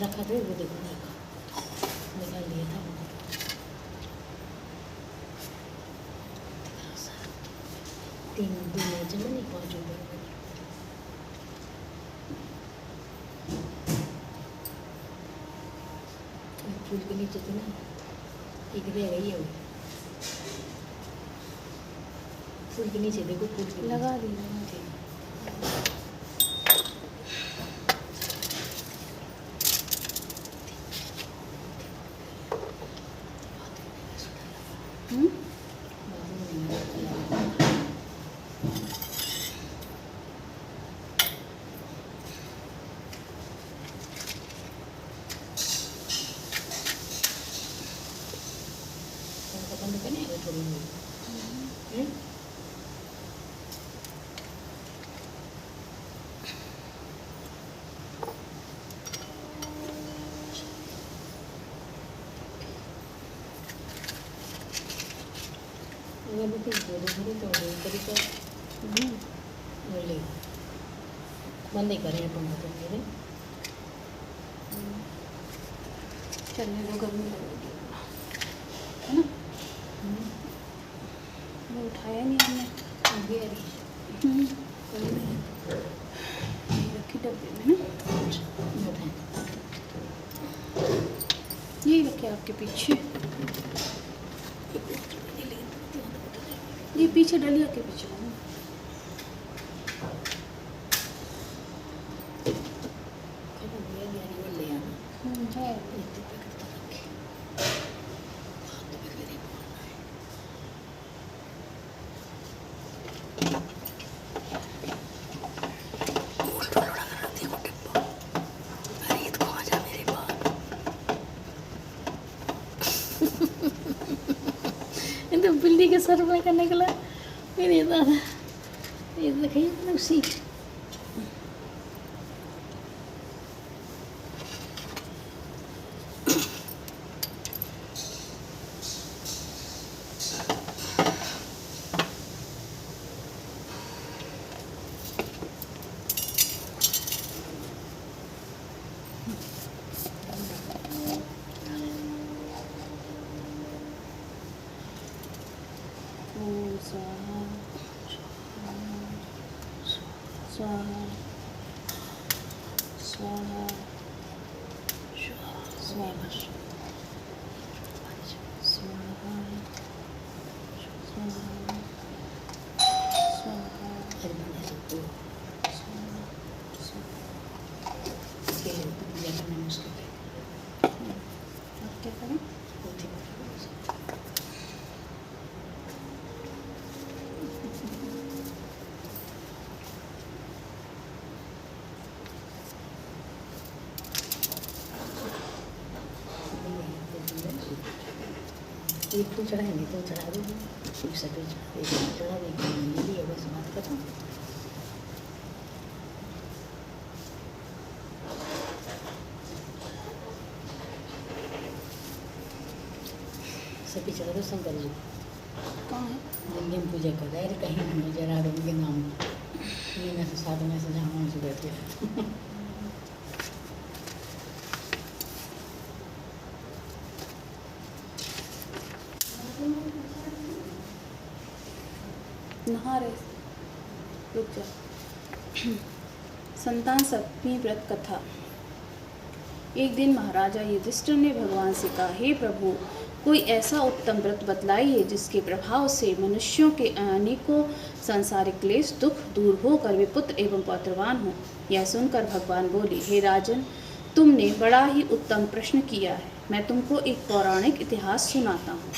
रखा था वो देखो निकाल लिया था तीन दिन जमा नहीं पहुँचू फूल के नीचे तो ना एक रह गई है फूल के नीचे देखो फूल के लगा दी बंद करने थोड़ी बंद ही करें अपन मेरे चलने दो गर्मी लगेगी है ना वो उठाया नहीं हमने रखी डब्बे में ना यही रखे आपके पीछे ये पीछे डलिया के पीछे है तो बिल्ली के सर में करने के लिए मेरे दादा ये देखिए उसी स्वाहा स्वाहा स्वाहा स्वाहा क्या करें एक फूल चढ़ाए नहीं तो चढ़ा दूँगी एक सफ़ेद चढ़ा देगी है बस बात खत्म सभी चढ़ा दो शंकर जी कौन है जिनकी हम पूजा कर रहे हैं कहीं नजर आ रहे उनके नाम ये में से साधु में से जहाँ वहाँ से बैठे नहा रहे रुक जा संतान सप्तमी व्रत कथा। एक दिन महाराजा युधिष्ठिर ने भगवान से कहा, हे प्रभु, कोई ऐसा उत्तम व्रत बतलाइए जिसके प्रभाव से मनुष्यों के अनेकों सांसारिक क्लेश दुख दूर होकर वे पुत्र एवं पौत्रवान हो। यह सुनकर भगवान बोले, हे राजन, तुमने बड़ा ही उत्तम प्रश्न किया है। मैं तुमको एक पौराणिक इतिहास सुनाता हूँ,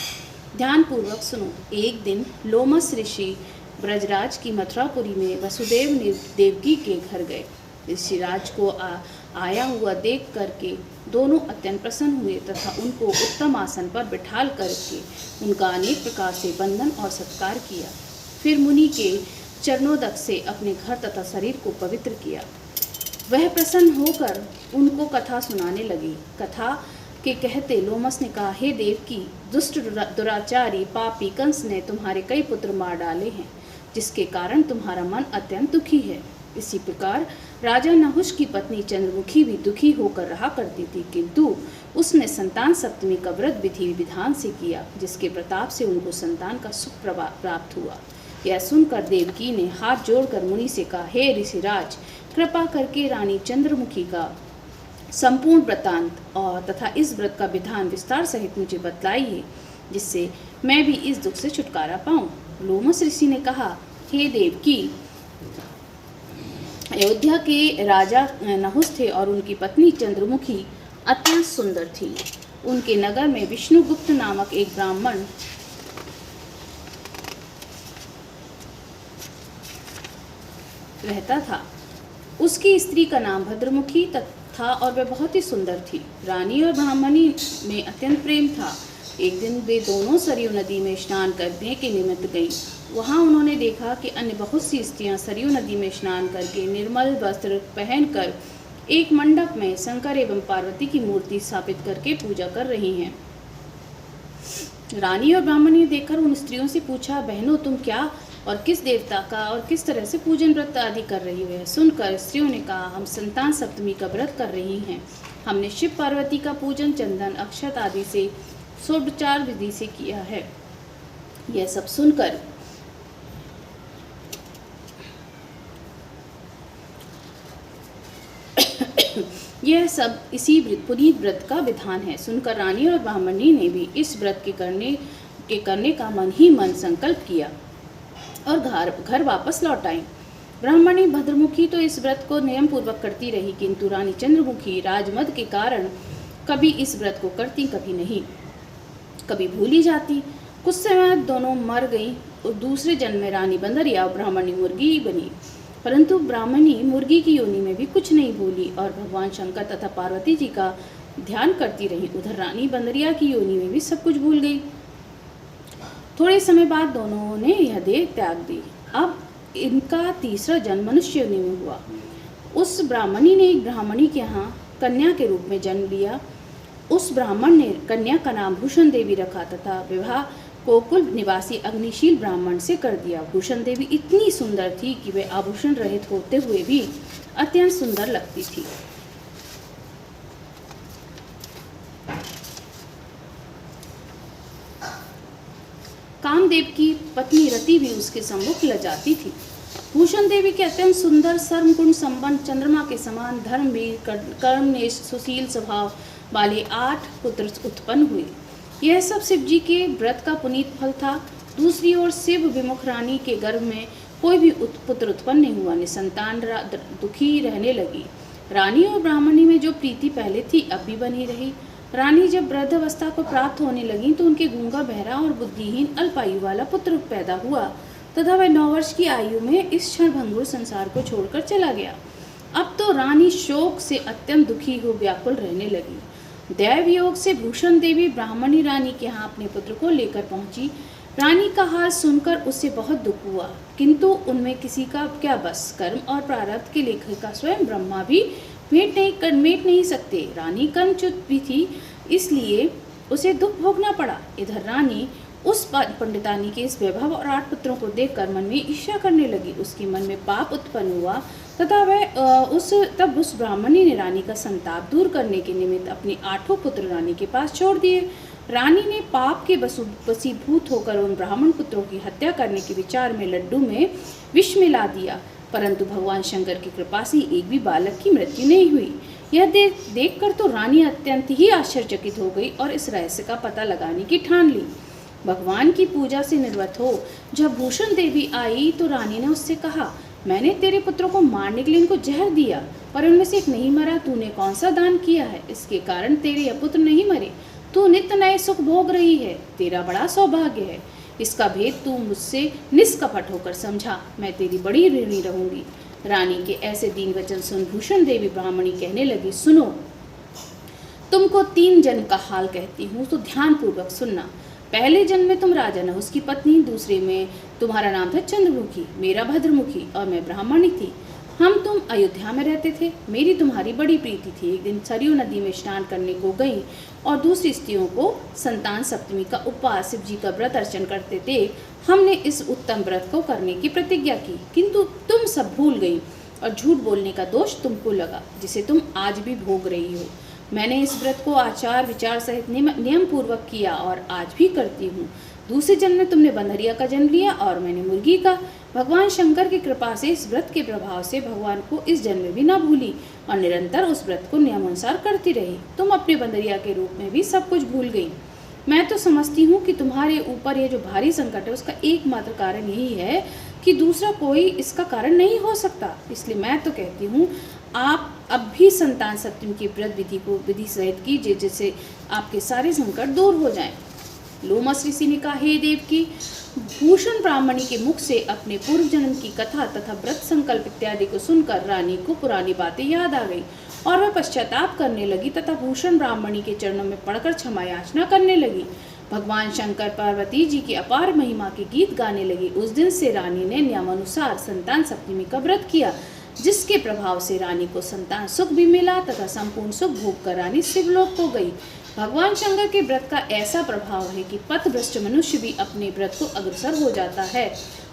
ध्यानपूर्वक सुनो। एक दिन लोमस ऋषि ब्रजराज की मथुरापुरी में वसुदेव देवकी के घर गए। ऋषिराज को आया हुआ देख करके दोनों अत्यंत प्रसन्न हुए तथा उनको उत्तम आसन पर बिठाल करके उनका अनेक प्रकार से बंधन और सत्कार किया। फिर मुनि के चरणोदक से अपने घर तथा शरीर को पवित्र किया। वह प्रसन्न होकर उनको कथा सुनाने लगी। कथा के कहते लोमस ने कहा, हे देवकी, दुष्ट दुराचारी पापी कंस ने तुम्हारे कई पुत्र मार डाले हैं, जिसके कारण तुम्हारा मन अत्यंत दुखी है। इसी प्रकार राजा नहुष की पत्नी चंद्रमुखी भी दुखी होकर रहा करती थी, किंतु उसने संतान सप्तमी का व्रत विधि विधान से किया, जिसके प्रताप से उनको संतान का सुख प्राप्त हुआ। यह सुनकर देवकी ने हाथ जोड़कर मुनि से कहा, हे ऋषिराज, कृपा करके रानी चंद्रमुखी का संपूर्ण वृत्तांत और तथा इस व्रत का विधान विस्तार सहित मुझे बतलाइए, जिससे मैं भी इस दुख से छुटकारा पाऊं। लोमस ऋषि ने कहा, हे देवकी, अयोध्या के राजा नहुष थे और उनकी पत्नी चंद्रमुखी अत्यंत सुंदर थी। उनके नगर में विष्णुगुप्त नामक एक ब्राह्मण रहता था। उसकी स्त्री का नाम भद्रमुखी था और वह बहुत ही सुंदर थी। रानी और ब्राह्मणी में अत्यंत प्रेम था। एक दिन वे दोनों सरयू नदी में स्नान करने के निमित्त गईं। वहां उन्होंने देखा कि अन्य बहुत सी स्त्रियां सरयू नदी में स्नान करके निर्मल वस्त्र पहनकर एक मंडप में शंकर एवं पार्वती की मूर्ति स्थापित करके पूजा कर रही हैं। रानी और ब्राह्मणी ने देखकर उन स्त्रियों से पूछा, बहनों, तुम क्या और किस देवता का और किस तरह से पूजन व्रत आदि कर रही है? सुनकर स्त्रियों ने कहा, हम संतान सप्तमी का व्रत कर रही हैं। हमने शिव पार्वती का पूजन चंदन अक्षत आदि से षोडचार विधि से किया है। यह सब सुनकर यह सब इसी पुनीत व्रत का विधान है। सुनकर रानी और ब्राह्मणी ने भी इस व्रत के करने का मन ही मन संकल्प किया और घर वापस लौट आई। ब्राह्मणी भद्रमुखी तो इस व्रत को नियम पूर्वक करती रही, किंतु रानी चंद्रमुखी राजमद के कारण कभी इस व्रत को करती, कभी नहीं, कभी भूली जाती। कुछ समय दोनों मर गईं और दूसरे जन्म में रानी बंदरिया और ब्राह्मणी मुर्गी बनी। परंतु ब्राह्मणी मुर्गी की योनि में भी कुछ नहीं भूली और भगवान शंकर तथा पार्वती जी का ध्यान करती रही। उधर रानी बंदरिया की योनि में भी सब कुछ भूल गई। थोड़े समय बाद दोनों ने यह देह त्याग दी। अब इनका तीसरा जन्म मनुष्य योनि में हुआ। उस ब्राह्मणी ने एक ब्राह्मणी के यहाँ कन्या के रूप में जन्म लिया। उस ब्राह्मण ने कन्या का नाम भूषण देवी रखा तथा विवाह कोकुल निवासी अग्निशील ब्राह्मण से कर दिया। भूषण देवी इतनी सुंदर थी कि वे आभूषण रहित होते हुए भी अत्यंत सुंदर लगती थी। कामदेव की पत्नी रति भी उसके सम्मुख लजाती थी। भूषण देवी के अत्यंत सुंदर सर्व गुण संपन्न चंद्रमा के समान धर्मवीर कर्मनिष्ठ सुशील स्वभाव वाले 8 पुत्र उत्पन्न हुए। यह सब शिव जी के व्रत का पुनीत फल था। दूसरी ओर शिव विमुख रानी के गर्भ में कोई भी पुत्र उत्पन्न नहीं हुआ। निसंतान दुखी रहने लगी। रानी और ब्राह्मणी में जो प्रीति पहले थी अब भी बनी रही। रानी जब वृद्धावस्था को प्राप्त होने लगी तो उनके गूंगा बहरा और बुद्धिहीन अल्पायु वाला पुत्र पैदा हुआ तथा वह 9 वर्ष की आयु में इस क्षण भंगुर संसार को छोड़कर चला गया। अब तो रानी शोक से अत्यंत दुखी हो व्याकुल रहने लगी। दैव योग से भूषण देवी ब्राह्मणी रानी के यहाँ अपने पुत्र को लेकर पहुंची। रानी का हाल सुनकर उससे बहुत दुख हुआ, किंतु उनमें किसी का क्या बस। कर्म और प्रारब्ध के लेखिका स्वयं ब्रह्मा भी मेट नहीं सकते। रानी कर्मच्युत भी थी, इसलिए उसे दुख भोगना पड़ा। इधर रानी उस पंडितानी के इस वैभव और 8 पुत्रों को देखकर मन में ईर्ष्या करने लगी। उसके मन में पाप उत्पन्न हुआ तथा तब उस ब्राह्मणी ने रानी का संताप दूर करने के निमित्त अपने 8 पुत्र रानी के पास छोड़ दिए। रानी ने पाप के वशीभूत होकर उन ब्राह्मण पुत्रों की हत्या करने के विचार में लड्डू में विष मिला दिया, परंतु भगवान शंकर की कृपा से एक भी बालक की मृत्यु नहीं हुई। यह देखकर तो रानी अत्यंत ही आश्चर्यचकित हो गई और इस रहस्य का पता लगाने की ठान ली। भगवान की पूजा से निर्वत हो जब भूषण देवी आई तो रानी ने उससे कहा, मैंने तेरे पुत्रों को मारने के लिए इनको जहर दिया, पर उनमें से एक नहीं मरा। तूने कौन सा दान किया है? इसके कारण तेरे यह पुत्र नहीं मरे। तू नित्य नए सुख भोग रही है, तेरा बड़ा सौभाग्य है। इसका भेद तू मुझसे निष्कपट होकर समझा, मैं तेरी बड़ी ऋणी रहूंगी। रानी के ऐसे दीन वचन सुन भूषण देवी ब्राह्मणी कहने लगी, सुनो, तुमको 3 जन्म का हाल कहती हूँ तो ध्यान पूर्वक सुनना। पहले जन्म में तुम राजा नहुष की पत्नी, दूसरे में तुम्हारा नाम था चंद्रमुखी, मेरा भद्रमुखी और मैं ब्राह्मणी थी। हम तुम अयोध्या में रहते थे, मेरी तुम्हारी बड़ी प्रीति थी। एक दिन सरयू नदी में स्नान करने को गई और दूसरी स्त्रियों को संतान सप्तमी का उपवास, शिव जी का व्रत अर्चन करते देख हमने इस उत्तम व्रत को करने की प्रतिज्ञा की, किंतु तुम सब भूल गई और झूठ बोलने का दोष तुमको लगा, जिसे तुम आज भी भोग रही हो। मैंने इस व्रत को आचार विचार सहित नियम पूर्वक किया और आज भी करती हूँ। दूसरे जन्म में तुमने बंदरिया का जन्म लिया और मैंने मुर्गी का। भगवान शंकर की कृपा से इस व्रत के प्रभाव से भगवान को इस जन्म में भी न भूली और निरंतर उस व्रत को नियमानुसार करती रही। तुम अपने बंदरिया के रूप में भी सब कुछ भूल गई। मैं तो समझती हूँ कि तुम्हारे ऊपर यह जो भारी संकट है उसका एकमात्र कारण यही है कि दूसरा कोई इसका कारण नहीं हो सकता। इसलिए मैं तो कहती हूँ आप अब भी संतान सप्तमी की व्रत विधि को विधि सहित कीजिए, जिससे आपके सारे संकट दूर हो जाएं। लोमस ऋषि ने कहा, हे देव की, भूषण ब्राह्मणी के मुख से अपने पूर्व जन्म की कथा तथा व्रत संकल्प इत्यादि को सुनकर रानी को पुरानी बातें याद आ गई और वह पश्चाताप करने लगी तथा भूषण ब्राह्मणी के चरणों में पड़कर क्षमा याचना करने लगी। भगवान शंकर पार्वती जी की अपार महिमा के गीत गाने लगी। उस दिन से रानी ने नियमानुसार संतान सप्तमी का व्रत किया, जिसके प्रभाव से रानी को संतान सुख भी मिला तथा संपूर्ण सुख भोग कर रानी शिवलोक को गई। भगवान शंकर के व्रत का ऐसा प्रभाव है कि पथभ्रष्ट मनुष्य भी अपने व्रत को अग्रसर हो जाता है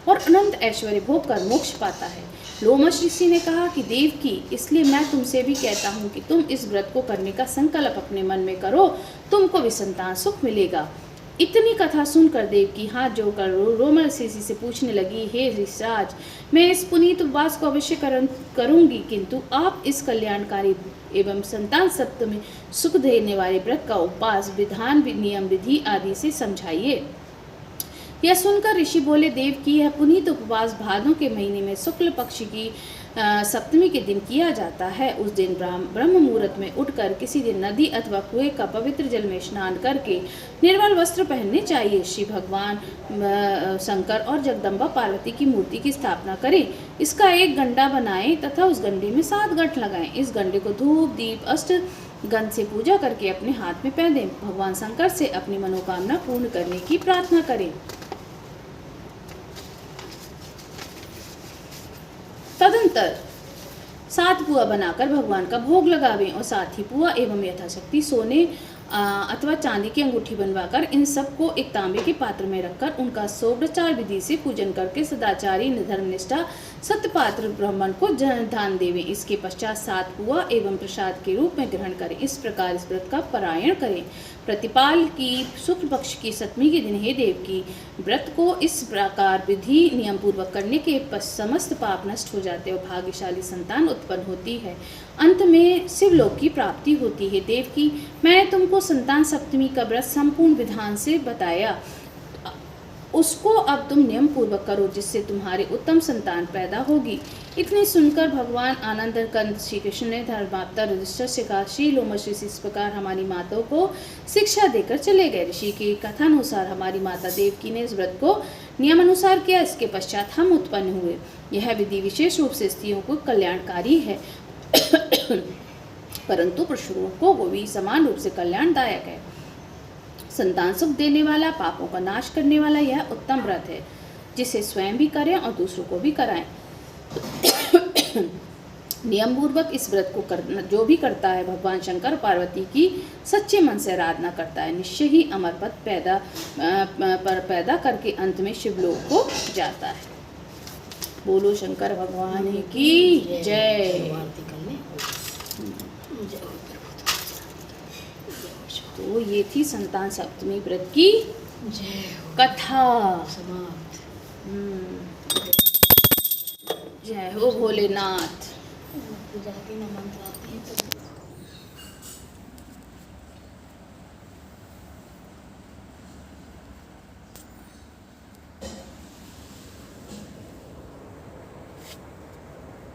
और अनंत ऐश्वर्य भोग कर मोक्ष पाता है। लोमस ऋषि ने कहा कि देव की, इसलिए मैं तुमसे भी कहता हूँ कि तुम इस व्रत को करने का संकल्प अपने मन में करो, तुमको भी संतान सुख मिलेगा। इतनी कथा सुनकर देव की हाथ जोड़कर लोमस ऋषि से पूछने लगी, हे ऋषिराज, मैं इस पुनीत उपवास को अवश्य करूंगी, किंतु आप इस कल्याणकारी एवं संतान सप्तमी सुख देने वाले व्रत का उपवास विधान नियम विधि आदि से समझाइए। यह सुनकर ऋषि बोले, देव की, यह पुनीत उपवास भादों के महीने में शुक्ल पक्ष की सप्तमी के दिन किया जाता है। उस दिन ब्रह्म मुहूर्त में उठकर किसी दिन नदी अथवा कुएं का पवित्र जल में स्नान करके निर्मल वस्त्र पहनने चाहिए। श्री भगवान शंकर और जगदम्बा पार्वती की मूर्ति की स्थापना करें। इसका एक गंडा बनाएं तथा उस गंडे में 7 गंठ लगाएं। इस गंडे को धूप दीप अष्ट गंध से पूजा करके अपने हाथ में पहन दें। भगवान शंकर से अपनी मनोकामना पूर्ण करने की प्रार्थना करें। तदंतर 7 पुआ बनाकर भगवान का भोग लगावें और साथ ही पुआ एवं यथाशक्ति सोने अथवा चांदी की अंगूठी बनवाकर इन सब को एक तांबे के पात्र में रखकर उनका षोडचार विधि से पूजन करके सदाचारी धर्मनिष्ठा सत्यपात्र ब्राह्मण को दान देवें। इसके पश्चात 7 पुआ एवं प्रसाद के रूप में ग्रहण करें। इस प्रकार इस व्रत का पारायण करें। प्रतिपाल की शुक्ल पक्ष की सप्तमी के दिन हे देव की, व्रत को इस प्रकार विधि नियम पूर्वक करने के समस्त पाप नष्ट हो जाते और भाग्यशाली संतान उत्पन्न होती है। अंत में शिवलोक की प्राप्ति होती है। देव की, मैंने तुमको संतान सप्तमी का व्रत संपूर्ण विधान से बताया, उसको अब तुम नियम पूर्वक करो, जिससे तुम्हारे उत्तम संतान पैदा होगी। इतने सुनकर भगवान आनंद कंद श्री कृष्ण ने धर्मात्मा युधिष्ठिर से कहा, श्री लोमस ऋषि इस प्रकार हमारी माताओं को शिक्षा देकर चले गए। ऋषि की कथानुसार हमारी माता देवकी ने इस व्रत को नियमानुसार किया। इसके पश्चात हम उत्पन्न हुए। यह विधि विशेष रूप से स्त्रियों को कल्याणकारी है परंतु पुरुषों को वो भी समान रूप से कल्याणदायक है। संतान सुख देने वाला, पापों का नाश करने वाला यह उत्तम व्रत है, जिसे स्वयं भी करें और दूसरों को भी कराएं। नियम पूर्वक इस व्रत को करना जो भी करता है, भगवान शंकर पार्वती की सच्चे मन से आराधना करता है, निश्चय ही अमर पद पैदा करके अंत में शिवलोक को जाता है। बोलो शंकर भगवान की जय। तो ये थी संतान सप्तमी व्रत की कथा समाप्त। जय हो भोलेनाथ। पूजा की मंत्र आती है।